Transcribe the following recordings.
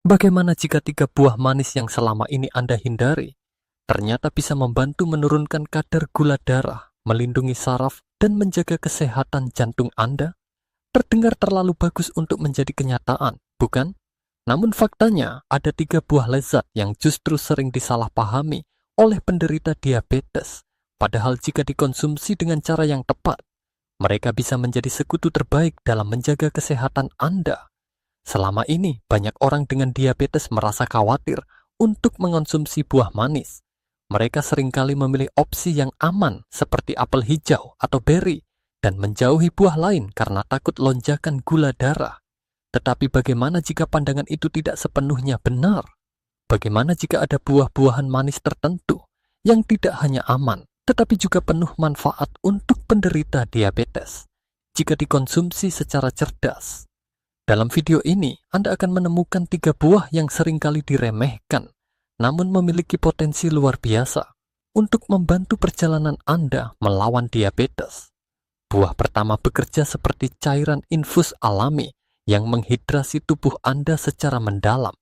Bagaimana jika 3 buah manis yang selama ini Anda hindari ternyata bisa membantu menurunkan kadar gula darah, melindungi saraf, dan menjaga kesehatan jantung Anda? Terdengar terlalu bagus untuk menjadi kenyataan, bukan? Namun faktanya, ada 3 buah lezat yang justru sering disalahpahami oleh penderita diabetes. Padahal jika dikonsumsi dengan cara yang tepat, mereka bisa menjadi sekutu terbaik dalam menjaga kesehatan Anda. Selama ini, banyak orang dengan diabetes merasa khawatir untuk mengonsumsi buah manis. Mereka seringkali memilih opsi yang aman seperti apel hijau atau beri dan menjauhi buah lain karena takut lonjakan gula darah. Tetapi bagaimana jika pandangan itu tidak sepenuhnya benar? Bagaimana jika ada buah-buahan manis tertentu yang tidak hanya aman, tetapi juga penuh manfaat untuk penderita diabetes jika dikonsumsi secara cerdas? Dalam video ini, Anda akan menemukan 3 buah yang seringkali diremehkan, namun memiliki potensi luar biasa untuk membantu perjalanan Anda melawan diabetes. Buah pertama bekerja seperti cairan infus alami yang menghidrasi tubuh Anda secara mendalam.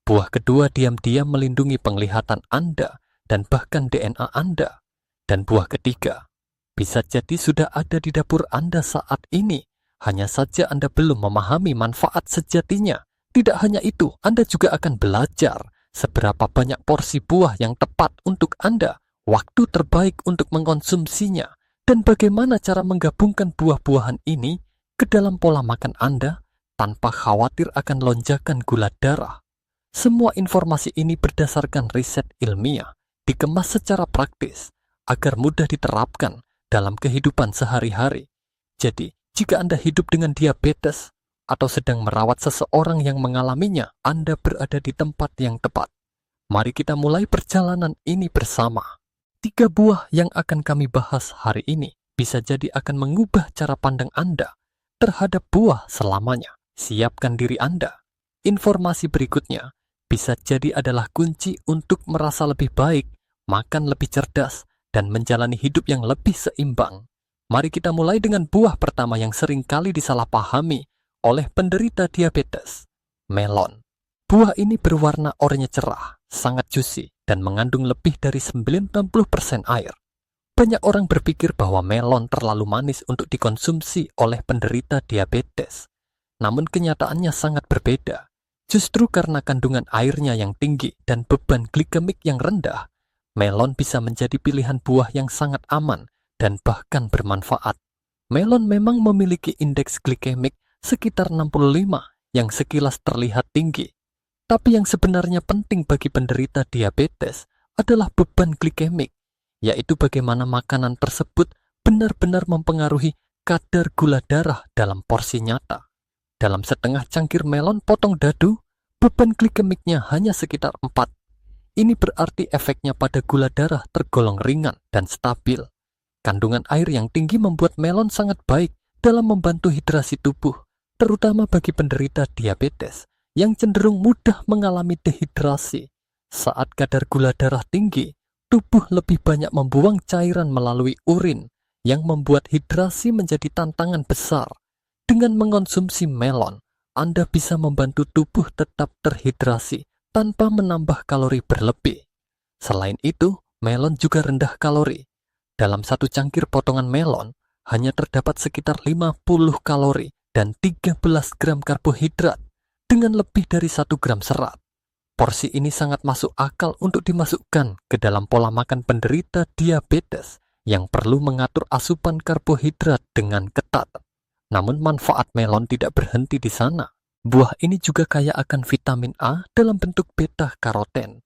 Buah kedua diam-diam melindungi penglihatan Anda dan bahkan DNA Anda. Dan buah ketiga bisa jadi sudah ada di dapur Anda saat ini. Hanya saja Anda belum memahami manfaat sejatinya. Tidak hanya itu, Anda juga akan belajar seberapa banyak porsi buah yang tepat untuk Anda, waktu terbaik untuk mengkonsumsinya, dan bagaimana cara menggabungkan buah-buahan ini ke dalam pola makan Anda tanpa khawatir akan lonjakan gula darah. Semua informasi ini berdasarkan riset ilmiah, dikemas secara praktis, agar mudah diterapkan dalam kehidupan sehari-hari. Jadi, jika Anda hidup dengan diabetes atau sedang merawat seseorang yang mengalaminya, Anda berada di tempat yang tepat. Mari kita mulai perjalanan ini bersama. 3 buah yang akan kami bahas hari ini bisa jadi akan mengubah cara pandang Anda terhadap buah selamanya. Siapkan diri Anda. Informasi berikutnya bisa jadi adalah kunci untuk merasa lebih baik, makan lebih cerdas, dan menjalani hidup yang lebih seimbang. Mari kita mulai dengan buah pertama yang sering kali disalahpahami oleh penderita diabetes, melon. Buah ini berwarna oranye cerah, sangat juicy, dan mengandung lebih dari 90% air. Banyak orang berpikir bahwa melon terlalu manis untuk dikonsumsi oleh penderita diabetes. Namun kenyataannya sangat berbeda. Justru karena kandungan airnya yang tinggi dan beban glikemik yang rendah, melon bisa menjadi pilihan buah yang sangat aman dan bahkan bermanfaat. Melon memang memiliki indeks glikemik sekitar 65 yang sekilas terlihat tinggi. Tapi yang sebenarnya penting bagi penderita diabetes adalah beban glikemik, yaitu bagaimana makanan tersebut benar-benar mempengaruhi kadar gula darah dalam porsi nyata. Dalam setengah cangkir melon potong dadu, beban glikemiknya hanya sekitar 4. Ini berarti efeknya pada gula darah tergolong ringan dan stabil. Kandungan air yang tinggi membuat melon sangat baik dalam membantu hidrasi tubuh, terutama bagi penderita diabetes yang cenderung mudah mengalami dehidrasi. Saat kadar gula darah tinggi, tubuh lebih banyak membuang cairan melalui urin yang membuat hidrasi menjadi tantangan besar. Dengan mengonsumsi melon, Anda bisa membantu tubuh tetap terhidrasi tanpa menambah kalori berlebih. Selain itu, melon juga rendah kalori. Dalam satu cangkir potongan melon, hanya terdapat sekitar 50 kalori dan 13 gram karbohidrat dengan lebih dari 1 gram serat. Porsi ini sangat masuk akal untuk dimasukkan ke dalam pola makan penderita diabetes yang perlu mengatur asupan karbohidrat dengan ketat. Namun manfaat melon tidak berhenti di sana. Buah ini juga kaya akan vitamin A dalam bentuk beta-karoten.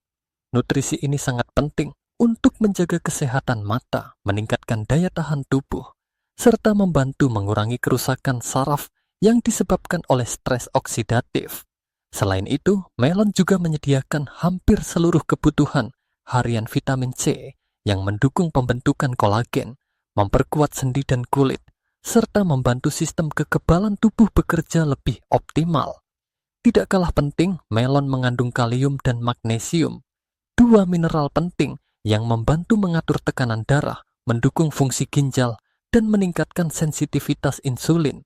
Nutrisi ini sangat penting untuk menjaga kesehatan mata, meningkatkan daya tahan tubuh, serta membantu mengurangi kerusakan saraf yang disebabkan oleh stres oksidatif. Selain itu, melon juga menyediakan hampir seluruh kebutuhan harian vitamin C yang mendukung pembentukan kolagen, memperkuat sendi dan kulit, serta membantu sistem kekebalan tubuh bekerja lebih optimal. Tidak kalah penting, melon mengandung kalium dan magnesium, 2 mineral penting yang membantu mengatur tekanan darah, mendukung fungsi ginjal, dan meningkatkan sensitivitas insulin.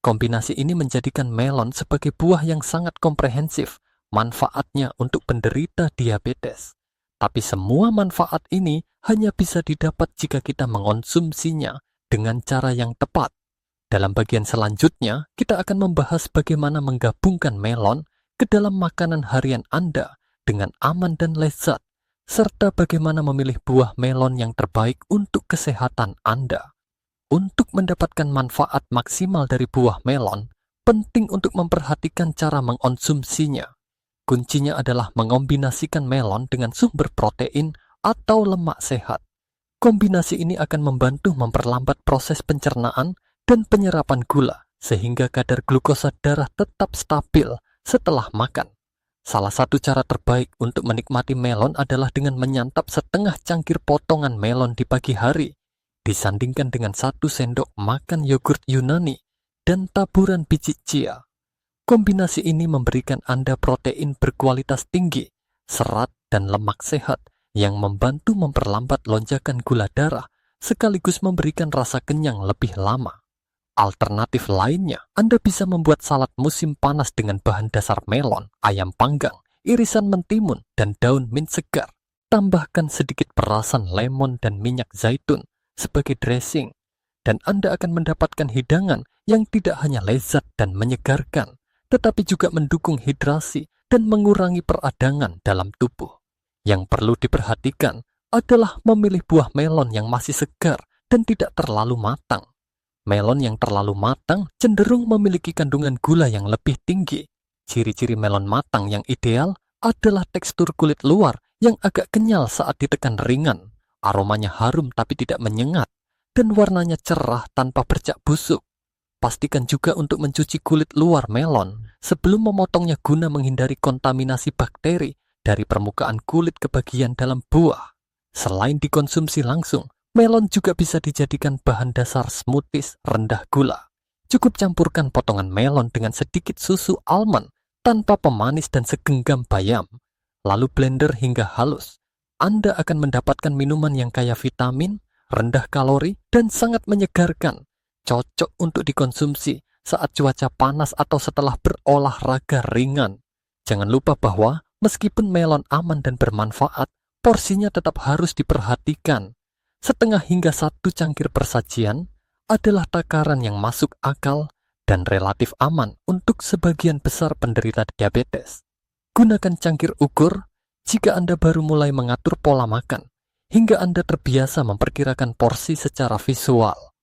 Kombinasi ini menjadikan melon sebagai buah yang sangat komprehensif, manfaatnya untuk penderita diabetes. Tapi semua manfaat ini hanya bisa didapat jika kita mengonsumsinya dengan cara yang tepat. Dalam bagian selanjutnya, kita akan membahas bagaimana menggabungkan melon ke dalam makanan harian Anda dengan aman dan lezat, serta bagaimana memilih buah melon yang terbaik untuk kesehatan Anda. Untuk mendapatkan manfaat maksimal dari buah melon, penting untuk memperhatikan cara mengonsumsinya. Kuncinya adalah mengombinasikan melon dengan sumber protein atau lemak sehat. Kombinasi ini akan membantu memperlambat proses pencernaan dan penyerapan gula, sehingga kadar glukosa darah tetap stabil setelah makan. Salah satu cara terbaik untuk menikmati melon adalah dengan menyantap setengah cangkir potongan melon di pagi hari, disandingkan dengan 1 sendok makan yogurt Yunani dan taburan biji chia. Kombinasi ini memberikan Anda protein berkualitas tinggi, serat dan lemak sehat yang membantu memperlambat lonjakan gula darah sekaligus memberikan rasa kenyang lebih lama. Alternatif lainnya, Anda bisa membuat salad musim panas dengan bahan dasar melon, ayam panggang, irisan mentimun, dan daun mint segar. Tambahkan sedikit perasan lemon dan minyak zaitun sebagai dressing, dan Anda akan mendapatkan hidangan yang tidak hanya lezat dan menyegarkan, tetapi juga mendukung hidrasi dan mengurangi peradangan dalam tubuh. Yang perlu diperhatikan adalah memilih buah melon yang masih segar dan tidak terlalu matang. Melon yang terlalu matang cenderung memiliki kandungan gula yang lebih tinggi. Ciri-ciri melon matang yang ideal adalah tekstur kulit luar yang agak kenyal saat ditekan ringan, aromanya harum tapi tidak menyengat, dan warnanya cerah tanpa bercak busuk. Pastikan juga untuk mencuci kulit luar melon sebelum memotongnya guna menghindari kontaminasi bakteri dari permukaan kulit ke bagian dalam buah. Selain dikonsumsi langsung, melon juga bisa dijadikan bahan dasar smoothies rendah gula. Cukup campurkan potongan melon dengan sedikit susu almond tanpa pemanis dan segenggam bayam, lalu blender hingga halus. Anda akan mendapatkan minuman yang kaya vitamin, rendah kalori, dan sangat menyegarkan. Cocok untuk dikonsumsi saat cuaca panas atau setelah berolahraga ringan. Jangan lupa bahwa meskipun melon aman dan bermanfaat, porsinya tetap harus diperhatikan. Setengah hingga 1 cangkir persajian adalah takaran yang masuk akal dan relatif aman untuk sebagian besar penderita diabetes. Gunakan cangkir ukur jika Anda baru mulai mengatur pola makan, hingga Anda terbiasa memperkirakan porsi secara visual.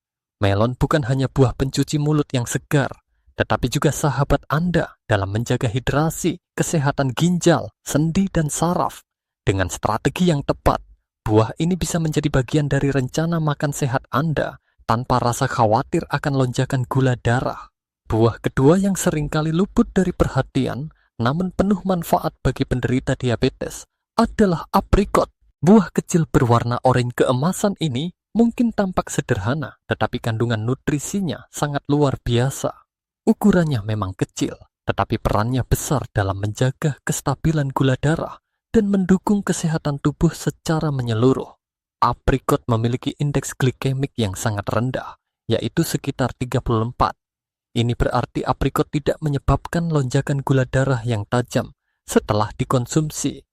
Melon bukan hanya buah pencuci mulut yang segar, tetapi juga sahabat Anda dalam menjaga hidrasi, kesehatan ginjal, sendi, dan saraf. Dengan strategi yang tepat, buah ini bisa menjadi bagian dari rencana makan sehat Anda tanpa rasa khawatir akan lonjakan gula darah. Buah kedua yang seringkali luput dari perhatian, namun penuh manfaat bagi penderita diabetes, adalah aprikot. Buah kecil berwarna oranye keemasan ini mungkin tampak sederhana, tetapi kandungan nutrisinya sangat luar biasa. Ukurannya memang kecil, tetapi perannya besar dalam menjaga kestabilan gula darah dan mendukung kesehatan tubuh secara menyeluruh. Aprikot memiliki indeks glikemik yang sangat rendah, yaitu sekitar 34. Ini berarti aprikot tidak menyebabkan lonjakan gula darah yang tajam setelah dikonsumsi.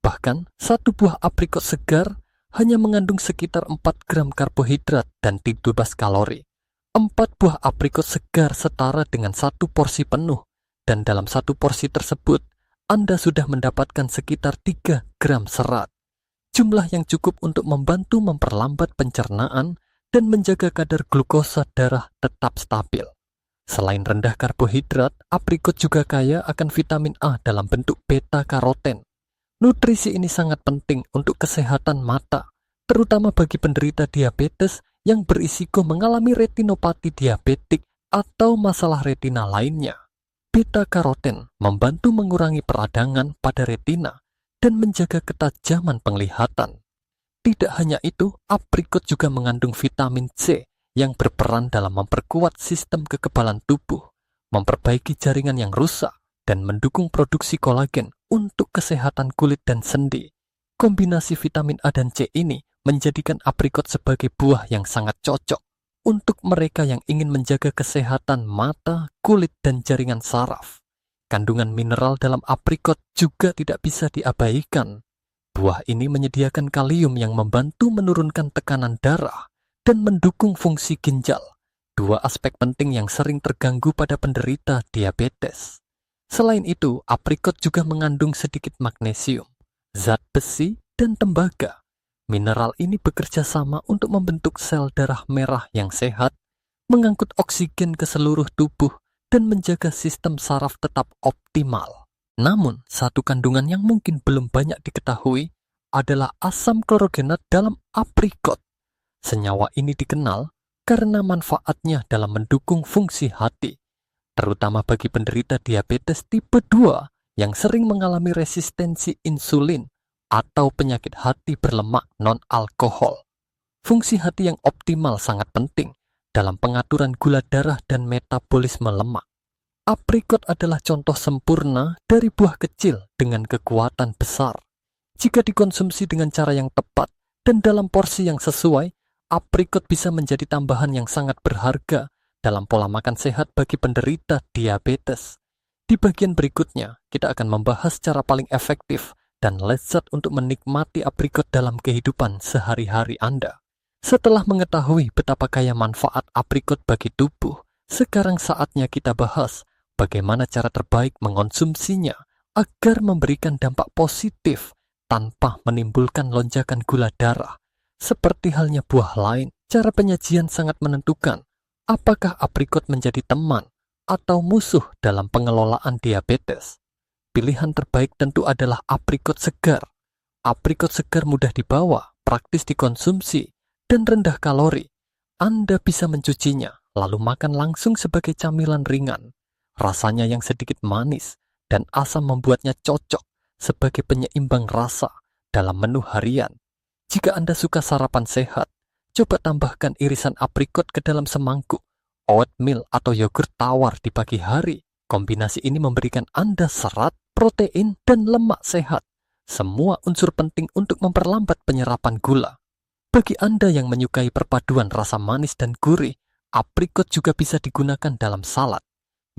Bahkan, 1 buah aprikot segar hanya mengandung sekitar 4 gram karbohidrat dan 17 kalori. 4 buah aprikot segar setara dengan 1 porsi penuh, dan dalam 1 porsi tersebut, Anda sudah mendapatkan sekitar 3 gram serat. Jumlah yang cukup untuk membantu memperlambat pencernaan dan menjaga kadar glukosa darah tetap stabil. Selain rendah karbohidrat, aprikot juga kaya akan vitamin A dalam bentuk beta-karoten. Nutrisi ini sangat penting untuk kesehatan mata, terutama bagi penderita diabetes yang berisiko mengalami retinopati diabetik atau masalah retina lainnya. Beta-karoten membantu mengurangi peradangan pada retina dan menjaga ketajaman penglihatan. Tidak hanya itu, aprikot juga mengandung vitamin C yang berperan dalam memperkuat sistem kekebalan tubuh, memperbaiki jaringan yang rusak, dan mendukung produksi kolagen untuk kesehatan kulit dan sendi. Kombinasi vitamin A dan C ini menjadikan aprikot sebagai buah yang sangat cocok untuk mereka yang ingin menjaga kesehatan mata, kulit, dan jaringan saraf. Kandungan mineral dalam aprikot juga tidak bisa diabaikan. Buah ini menyediakan kalium yang membantu menurunkan tekanan darah dan mendukung fungsi ginjal, dua aspek penting yang sering terganggu pada penderita diabetes. Selain itu, aprikot juga mengandung sedikit magnesium, zat besi, dan tembaga. Mineral ini bekerja sama untuk membentuk sel darah merah yang sehat, mengangkut oksigen ke seluruh tubuh, dan menjaga sistem saraf tetap optimal. Namun, satu kandungan yang mungkin belum banyak diketahui adalah asam klorogenat dalam aprikot. Senyawa ini dikenal karena manfaatnya dalam mendukung fungsi hati, terutama bagi penderita diabetes tipe 2 yang sering mengalami resistensi insulin atau penyakit hati berlemak non-alkohol. Fungsi hati yang optimal sangat penting dalam pengaturan gula darah dan metabolisme lemak. Aprikot adalah contoh sempurna dari buah kecil dengan kekuatan besar. Jika dikonsumsi dengan cara yang tepat dan dalam porsi yang sesuai, aprikot bisa menjadi tambahan yang sangat berharga dalam pola makan sehat bagi penderita diabetes. Di bagian berikutnya, kita akan membahas cara paling efektif dan lezat untuk menikmati aprikot dalam kehidupan sehari-hari Anda. Setelah mengetahui betapa kaya manfaat aprikot bagi tubuh, sekarang saatnya kita bahas bagaimana cara terbaik mengonsumsinya agar memberikan dampak positif tanpa menimbulkan lonjakan gula darah. Seperti halnya buah lain, cara penyajian sangat menentukan apakah aprikot menjadi teman atau musuh dalam pengelolaan diabetes. Pilihan terbaik tentu adalah aprikot segar. Aprikot segar mudah dibawa, praktis dikonsumsi, dan rendah kalori. Anda bisa mencucinya, lalu makan langsung sebagai camilan ringan. Rasanya yang sedikit manis dan asam membuatnya cocok sebagai penyeimbang rasa dalam menu harian. Jika Anda suka sarapan sehat, coba tambahkan irisan aprikot ke dalam semangkuk, oatmeal atau yogurt tawar di pagi hari. Kombinasi ini memberikan Anda serat, protein, dan lemak sehat. Semua unsur penting untuk memperlambat penyerapan gula. Bagi Anda yang menyukai perpaduan rasa manis dan gurih, aprikot juga bisa digunakan dalam salad.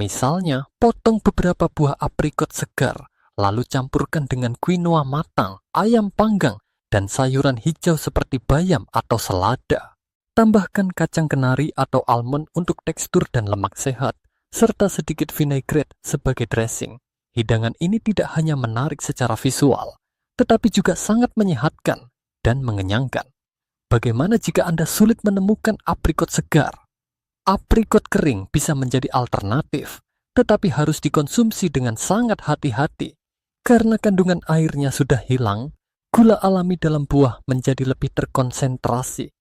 Misalnya, potong beberapa buah aprikot segar, lalu campurkan dengan quinoa matang, ayam panggang, dan sayuran hijau seperti bayam atau selada. Tambahkan kacang kenari atau almond untuk tekstur dan lemak sehat, serta sedikit vinaigrette sebagai dressing. Hidangan ini tidak hanya menarik secara visual, tetapi juga sangat menyehatkan dan mengenyangkan. Bagaimana jika Anda sulit menemukan aprikot segar? Aprikot kering bisa menjadi alternatif, tetapi harus dikonsumsi dengan sangat hati-hati. Karena kandungan airnya sudah hilang, gula alami dalam buah menjadi lebih terkonsentrasi.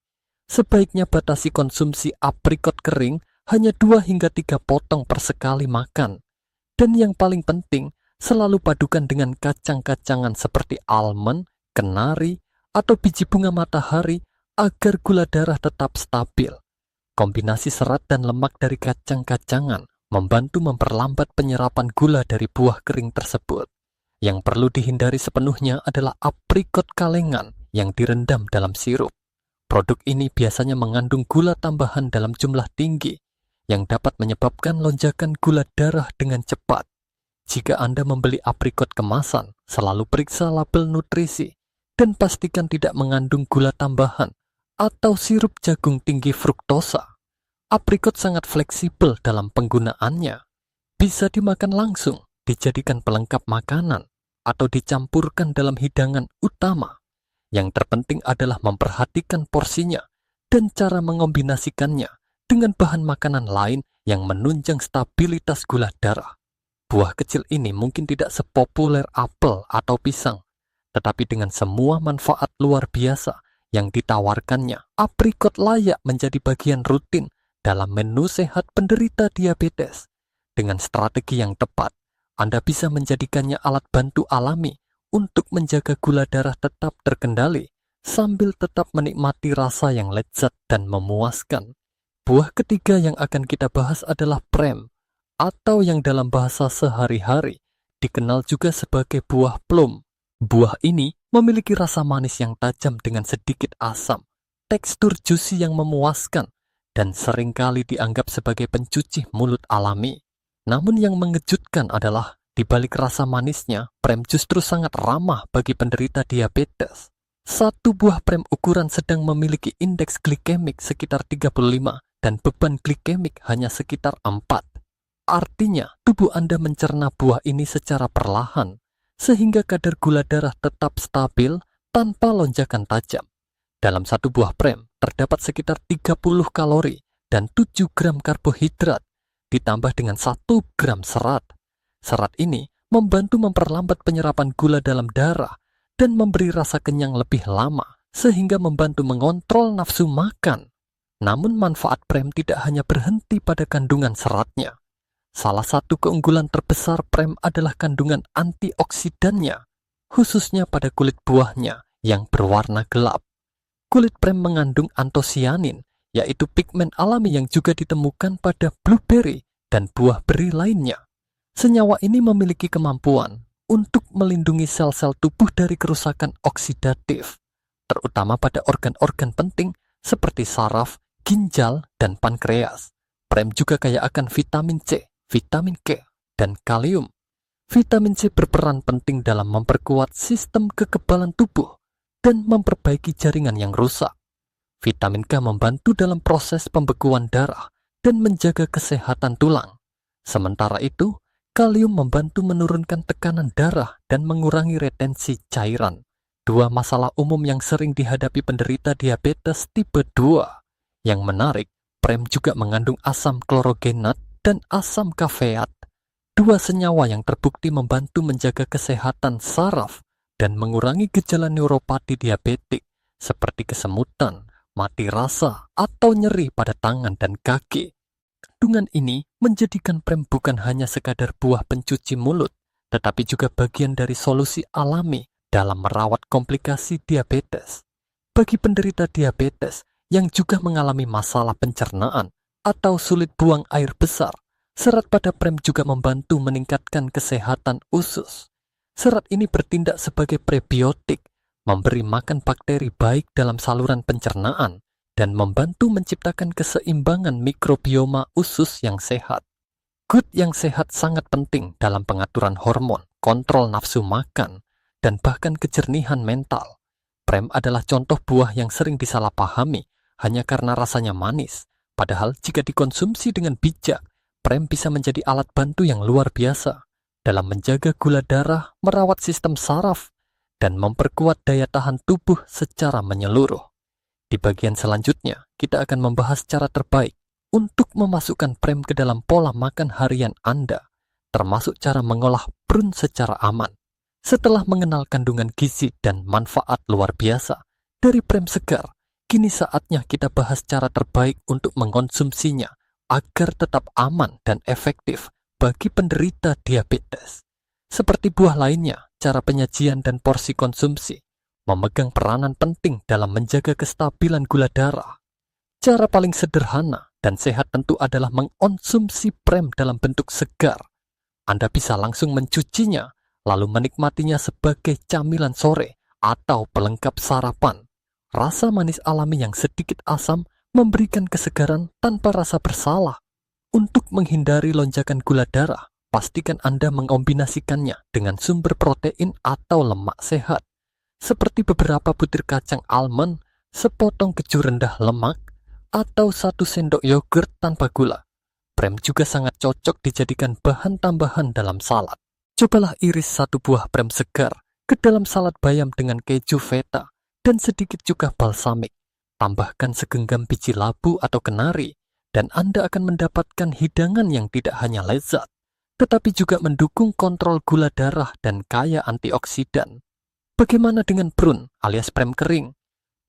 Sebaiknya batasi konsumsi aprikot kering hanya 2 hingga 3 potong per sekali makan. Dan yang paling penting, selalu padukan dengan kacang-kacangan seperti almond, kenari, atau biji bunga matahari agar gula darah tetap stabil. Kombinasi serat dan lemak dari kacang-kacangan membantu memperlambat penyerapan gula dari buah kering tersebut. Yang perlu dihindari sepenuhnya adalah aprikot kalengan yang direndam dalam sirup. Produk ini biasanya mengandung gula tambahan dalam jumlah tinggi yang dapat menyebabkan lonjakan gula darah dengan cepat. Jika Anda membeli aprikot kemasan, selalu periksa label nutrisi dan pastikan tidak mengandung gula tambahan atau sirup jagung tinggi fruktosa. Aprikot sangat fleksibel dalam penggunaannya. Bisa dimakan langsung, dijadikan pelengkap makanan, atau dicampurkan dalam hidangan utama. Yang terpenting adalah memperhatikan porsinya dan cara mengombinasikannya dengan bahan makanan lain yang menunjang stabilitas gula darah. Buah kecil ini mungkin tidak sepopuler apel atau pisang, tetapi dengan semua manfaat luar biasa yang ditawarkannya, aprikot layak menjadi bagian rutin dalam menu sehat penderita diabetes. Dengan strategi yang tepat, Anda bisa menjadikannya alat bantu alami untuk menjaga gula darah tetap terkendali sambil tetap menikmati rasa yang lezat dan memuaskan. Buah ketiga yang akan kita bahas adalah prem, atau yang dalam bahasa sehari-hari dikenal juga sebagai buah plum. Buah ini memiliki rasa manis yang tajam dengan sedikit asam, tekstur juicy yang memuaskan, dan seringkali dianggap sebagai pencuci mulut alami. Namun yang mengejutkan adalah di balik rasa manisnya, prem justru sangat ramah bagi penderita diabetes. Satu buah prem ukuran sedang memiliki indeks glikemik sekitar 35 dan beban glikemik hanya sekitar 4. Artinya, tubuh Anda mencerna buah ini secara perlahan, sehingga kadar gula darah tetap stabil tanpa lonjakan tajam. Dalam satu buah prem, terdapat sekitar 30 kalori dan 7 gram karbohidrat, ditambah dengan 1 gram serat. Serat ini membantu memperlambat penyerapan gula dalam darah dan memberi rasa kenyang lebih lama, sehingga membantu mengontrol nafsu makan. Namun manfaat prem tidak hanya berhenti pada kandungan seratnya. Salah satu keunggulan terbesar prem adalah kandungan antioksidannya, khususnya pada kulit buahnya yang berwarna gelap. Kulit prem mengandung antosianin, yaitu pigmen alami yang juga ditemukan pada blueberry dan buah beri lainnya. Senyawa ini memiliki kemampuan untuk melindungi sel-sel tubuh dari kerusakan oksidatif, terutama pada organ-organ penting seperti saraf, ginjal, dan pankreas. Prem juga kaya akan vitamin C, vitamin K, dan kalium. Vitamin C berperan penting dalam memperkuat sistem kekebalan tubuh dan memperbaiki jaringan yang rusak. Vitamin K membantu dalam proses pembekuan darah dan menjaga kesehatan tulang. Sementara itu, kalium membantu menurunkan tekanan darah dan mengurangi retensi cairan. Dua masalah umum yang sering dihadapi penderita diabetes tipe 2. Yang menarik, prem juga mengandung asam klorogenat dan asam kafeat. Dua senyawa yang terbukti membantu menjaga kesehatan saraf dan mengurangi gejala neuropati diabetik seperti kesemutan, mati rasa, atau nyeri pada tangan dan kaki. Kandungan ini menjadikan prem bukan hanya sekadar buah pencuci mulut, tetapi juga bagian dari solusi alami dalam merawat komplikasi diabetes. Bagi penderita diabetes yang juga mengalami masalah pencernaan atau sulit buang air besar, serat pada prem juga membantu meningkatkan kesehatan usus. Serat ini bertindak sebagai prebiotik, memberi makan bakteri baik dalam saluran pencernaan, dan membantu menciptakan keseimbangan mikrobioma usus yang sehat. Gut yang sehat sangat penting dalam pengaturan hormon, kontrol nafsu makan, dan bahkan kejernihan mental. Prem adalah contoh buah yang sering disalahpahami hanya karena rasanya manis. Padahal jika dikonsumsi dengan bijak, prem bisa menjadi alat bantu yang luar biasa dalam menjaga gula darah, merawat sistem saraf, dan memperkuat daya tahan tubuh secara menyeluruh. Di bagian selanjutnya, kita akan membahas cara terbaik untuk memasukkan prem ke dalam pola makan harian Anda, termasuk cara mengolah prune secara aman. Setelah mengenal kandungan gizi dan manfaat luar biasa dari prem segar, kini saatnya kita bahas cara terbaik untuk mengkonsumsinya agar tetap aman dan efektif bagi penderita diabetes. Seperti buah lainnya, cara penyajian dan porsi konsumsi memegang peranan penting dalam menjaga kestabilan gula darah. Cara paling sederhana dan sehat tentu adalah mengkonsumsi prem dalam bentuk segar. Anda bisa langsung mencucinya, lalu menikmatinya sebagai camilan sore atau pelengkap sarapan. Rasa manis alami yang sedikit asam memberikan kesegaran tanpa rasa bersalah. Untuk menghindari lonjakan gula darah, pastikan Anda mengombinasikannya dengan sumber protein atau lemak sehat, seperti beberapa butir kacang almond, sepotong keju rendah lemak, atau 1 sendok yogurt tanpa gula. Prem juga sangat cocok dijadikan bahan tambahan dalam salad. Cobalah iris 1 buah prem segar ke dalam salad bayam dengan keju feta dan sedikit cuka balsamik. Tambahkan segenggam biji labu atau kenari, dan Anda akan mendapatkan hidangan yang tidak hanya lezat, tetapi juga mendukung kontrol gula darah dan kaya antioksidan. Bagaimana dengan prune alias prem kering?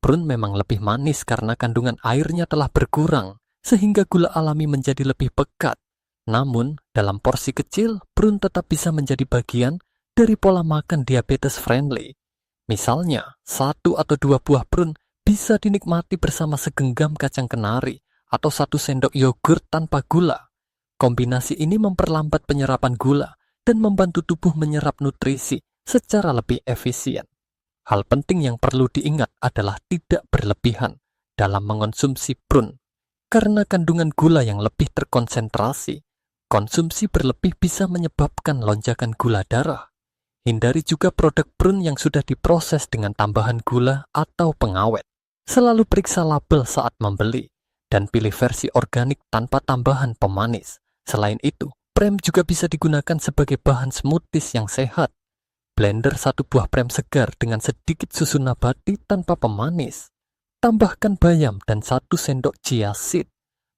Prune memang lebih manis karena kandungan airnya telah berkurang, sehingga gula alami menjadi lebih pekat. Namun, dalam porsi kecil, prune tetap bisa menjadi bagian dari pola makan diabetes friendly. Misalnya, 1 atau 2 buah prune bisa dinikmati bersama segenggam kacang kenari atau 1 sendok yogurt tanpa gula. Kombinasi ini memperlambat penyerapan gula dan membantu tubuh menyerap nutrisi secara lebih efisien. Hal penting yang perlu diingat adalah tidak berlebihan dalam mengonsumsi prune, karena kandungan gula yang lebih terkonsentrasi Konsumsi berlebih bisa menyebabkan lonjakan gula darah. Hindari juga produk prune yang sudah diproses dengan tambahan gula atau pengawet. Selalu periksa label saat membeli, dan pilih versi organik tanpa tambahan pemanis. Selain itu, prem juga bisa digunakan sebagai bahan smoothies yang sehat. Blender 1 buah prem segar dengan sedikit susu nabati tanpa pemanis. Tambahkan bayam dan 1 sendok chia seed,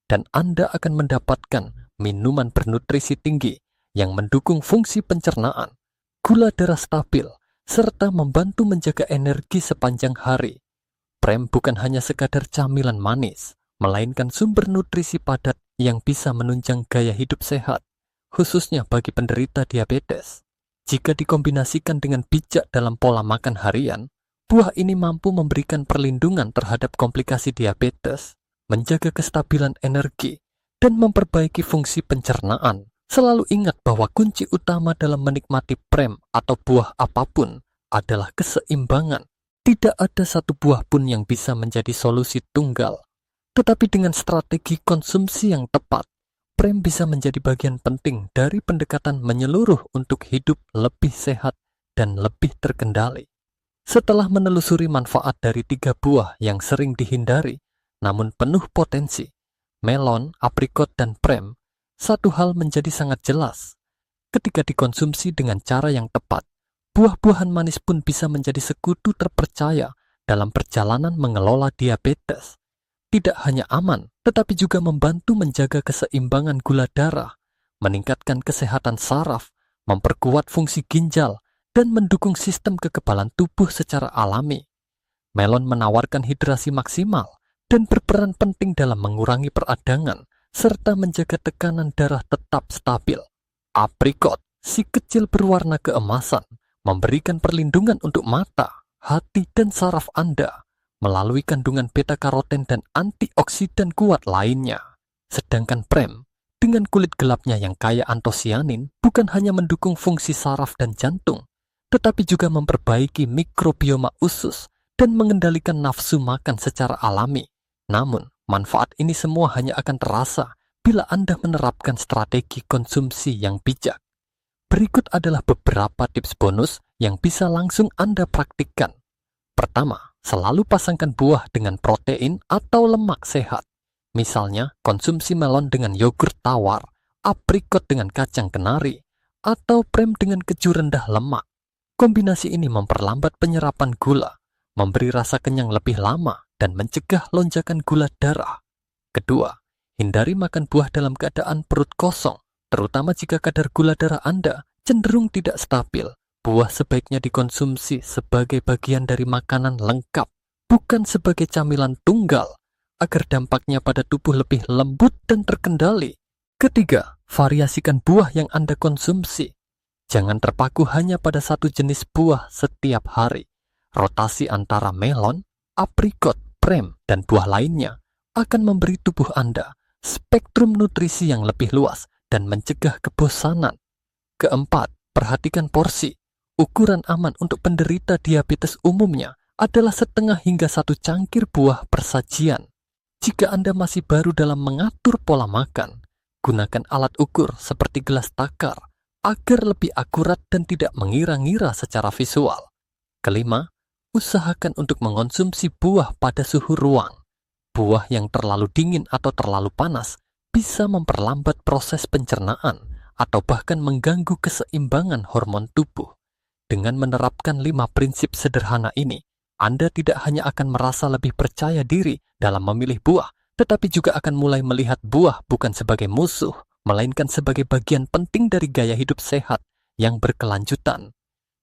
dan Anda akan mendapatkan minuman bernutrisi tinggi yang mendukung fungsi pencernaan, gula darah stabil, serta membantu menjaga energi sepanjang hari. Prem bukan hanya sekadar camilan manis, melainkan sumber nutrisi padat yang bisa menunjang gaya hidup sehat, khususnya bagi penderita diabetes. Jika dikombinasikan dengan bijak dalam pola makan harian, buah ini mampu memberikan perlindungan terhadap komplikasi diabetes, menjaga kestabilan energi, dan memperbaiki fungsi pencernaan. Selalu ingat bahwa kunci utama dalam menikmati prem atau buah apapun adalah keseimbangan. Tidak ada satu buah pun yang bisa menjadi solusi tunggal. Tetapi dengan strategi konsumsi yang tepat, prem bisa menjadi bagian penting dari pendekatan menyeluruh untuk hidup lebih sehat dan lebih terkendali. Setelah menelusuri manfaat dari 3 buah yang sering dihindari, namun penuh potensi, melon, aprikot, dan prem, satu hal menjadi sangat jelas. Ketika dikonsumsi dengan cara yang tepat, buah-buahan manis pun bisa menjadi sekutu terpercaya dalam perjalanan mengelola diabetes. Tidak hanya aman, tetapi juga membantu menjaga keseimbangan gula darah, meningkatkan kesehatan saraf, memperkuat fungsi ginjal, dan mendukung sistem kekebalan tubuh secara alami. Melon menawarkan hidrasi maksimal dan berperan penting dalam mengurangi peradangan serta menjaga tekanan darah tetap stabil. Aprikot, si kecil berwarna keemasan, memberikan perlindungan untuk mata, hati, dan saraf Anda melalui kandungan beta-karoten dan antioksidan kuat lainnya. Sedangkan prem, dengan kulit gelapnya yang kaya antosianin, bukan hanya mendukung fungsi saraf dan jantung, tetapi juga memperbaiki mikrobioma usus dan mengendalikan nafsu makan secara alami. Namun, manfaat ini semua hanya akan terasa bila Anda menerapkan strategi konsumsi yang bijak. Berikut adalah beberapa tips bonus yang bisa langsung Anda praktikkan. Pertama, selalu pasangkan buah dengan protein atau lemak sehat. Misalnya, konsumsi melon dengan yogurt tawar, aprikot dengan kacang kenari, atau prem dengan keju rendah lemak. Kombinasi ini memperlambat penyerapan gula, memberi rasa kenyang lebih lama, dan mencegah lonjakan gula darah. Kedua, hindari makan buah dalam keadaan perut kosong, terutama jika kadar gula darah Anda cenderung tidak stabil. Buah sebaiknya dikonsumsi sebagai bagian dari makanan lengkap, bukan sebagai camilan tunggal, agar dampaknya pada tubuh lebih lembut dan terkendali. Ketiga, variasikan buah yang Anda konsumsi. Jangan terpaku hanya pada satu jenis buah setiap hari. Rotasi antara melon, aprikot, prem, dan buah lainnya akan memberi tubuh Anda spektrum nutrisi yang lebih luas dan mencegah kebosanan. Keempat, perhatikan porsi. Ukuran aman untuk penderita diabetes umumnya adalah setengah hingga 1 cangkir buah per sajian. Jika Anda masih baru dalam mengatur pola makan, gunakan alat ukur seperti gelas takar agar lebih akurat dan tidak mengira-ngira secara visual. Kelima, usahakan untuk mengonsumsi buah pada suhu ruang. Buah yang terlalu dingin atau terlalu panas bisa memperlambat proses pencernaan atau bahkan mengganggu keseimbangan hormon tubuh. Dengan menerapkan 5 prinsip sederhana ini, Anda tidak hanya akan merasa lebih percaya diri dalam memilih buah, tetapi juga akan mulai melihat buah bukan sebagai musuh, melainkan sebagai bagian penting dari gaya hidup sehat yang berkelanjutan.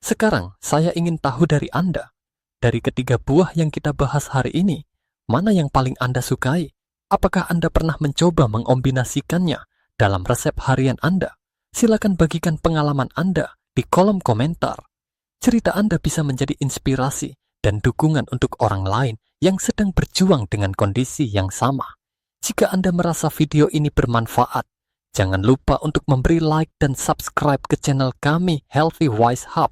Sekarang, saya ingin tahu dari Anda, dari ketiga buah yang kita bahas hari ini, mana yang paling Anda sukai? Apakah Anda pernah mencoba mengombinasikannya dalam resep harian Anda? Silakan bagikan pengalaman Anda di kolom komentar. Cerita Anda bisa menjadi inspirasi dan dukungan untuk orang lain yang sedang berjuang dengan kondisi yang sama. Jika Anda merasa video ini bermanfaat, jangan lupa untuk memberi like dan subscribe ke channel kami Healthy Wise Hub.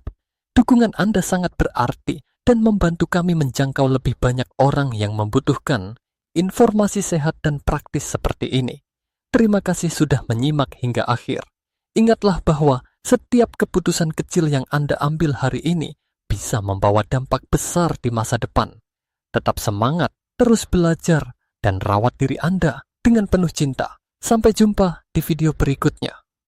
Dukungan Anda sangat berarti dan membantu kami menjangkau lebih banyak orang yang membutuhkan informasi sehat dan praktis seperti ini. Terima kasih sudah menyimak hingga akhir. Ingatlah bahwa setiap keputusan kecil yang Anda ambil hari ini bisa membawa dampak besar di masa depan. Tetap semangat, terus belajar, dan rawat diri Anda dengan penuh cinta. Sampai jumpa di video berikutnya.